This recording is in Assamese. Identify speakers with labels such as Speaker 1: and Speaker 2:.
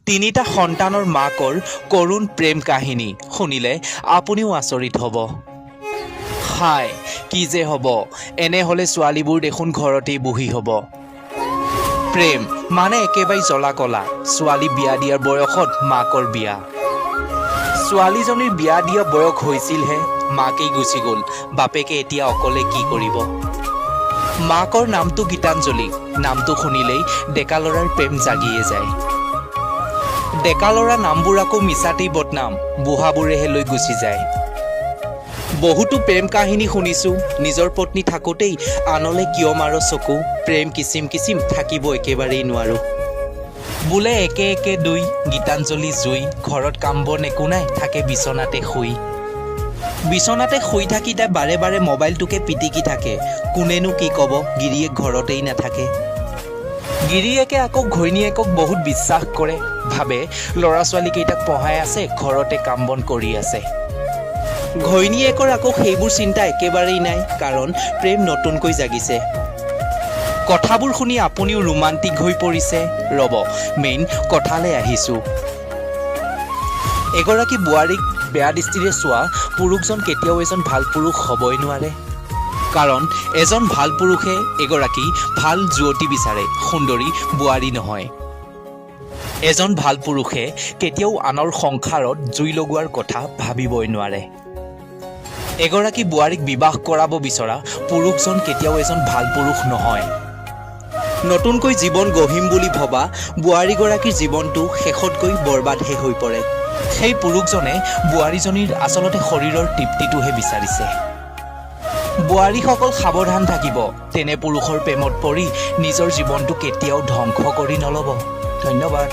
Speaker 1: তিনিটা সন্তানৰ মাকৰ কৰুণ প্ৰেম কাহিনী শুনিলে আপুনিও আচৰিত হ'ব। হাই কি যে হ'ব, এনেহ'লে ছোৱালীবোৰ দেখোন ঘৰতেই বহি হ'ব। প্ৰেম মানে একেবাৰে জ্বলা কলা। ছোৱালী বিয়া দিয়াৰ বয়সত মাকৰ বিয়া। ছোৱালীজনীৰ বিয়া দিয়া বয়স হৈছিলহে, মাকেই গুচি গ'ল। বাপেকে এতিয়া অকলে কি কৰিব। মাকৰ নামটো গীতাঞ্জলি। নামটো শুনিলেই ডেকা ল'ৰাৰ প্ৰেম জাগিয়ে যায়। ডেকা ল'ৰা নামবোৰ আকৌ মিছাতেই বদনাম, বুঢ়াবোৰেহে লৈ গুচি যায়। বহুতো প্ৰেম কাহিনী শুনিছোঁ, নিজৰ পত্নী থাকোঁতেই আনলে কিয় মাৰ চকু, প্ৰেম কিচিম কিচিম থাকিব একেবাৰেই নোৱাৰোঁ। বোলে একে একে দুই, গীতাঞ্জলি জুই, ঘৰত কাম বন একো নাই, থাকে বিচনাতে শুই। বিচনাতে শুই থাকি তাই বাৰে বাৰে মোবাইলটোকে পিটিকি থাকে। কোনেনো কি ক'ব, গিৰিয়েক ঘৰতেই নাথাকে। গিৰিয়েকে আকৌ ঘৈণীয়েকক বহুত বিশ্বাস কৰে, ভাবে ল'ৰা ছোৱালীকেইটাক পঢ়াই আছে, ঘৰতে কাম বন কৰি আছে। ঘৈণীয়েকৰ আকৌ সেইবোৰ চিন্তা একেবাৰেই নাই, কাৰণ প্ৰেম নতুনকৈ জাগিছে। কথাবোৰ শুনি আপুনিও ৰোমান্টিক হৈ পৰিছে? ৰ'ব, মেইন কথালৈ আহিছোঁ। এগৰাকী বোৱাৰীক বেয়া দৃষ্টিৰে চোৱা পুৰুষজন কেতিয়াও এজন ভাল পুৰুষ হ'বই নোৱাৰে। কাৰণ এজন ভাল পুৰুষে এগৰাকী ভাল যুৱতী বিচাৰে, সুন্দৰী বোৱাৰী নহয়। এজন ভাল পুৰুষে কেতিয়াও আনৰ সংসাৰত জুই লগোৱাৰ কথা ভাবিবই নোৱাৰে। এগৰাকী বোৱাৰীক বিবাহ কৰাব বিচৰা পুৰুষজন কেতিয়াও এজন ভাল পুৰুষ নহয়। নতুনকৈ জীৱন গঢ়িম বুলি ভবা বোৱাৰীগৰাকীৰ জীৱনটো শেষত গৈ বৰবাদহে হৈ পৰে। সেই পুৰুষজনে বোৱাৰীজনীৰ আচলতে শৰীৰৰ তৃপ্তিটোহে বিচাৰিছে। বোৱাৰীসকল সাৱধান থাকিব, তেনে পুৰুষৰ প্ৰেমত পৰি নিজৰ জীৱনটো কেতিয়াও ধ্বংস কৰি নল'ব। ধন্যবাদ।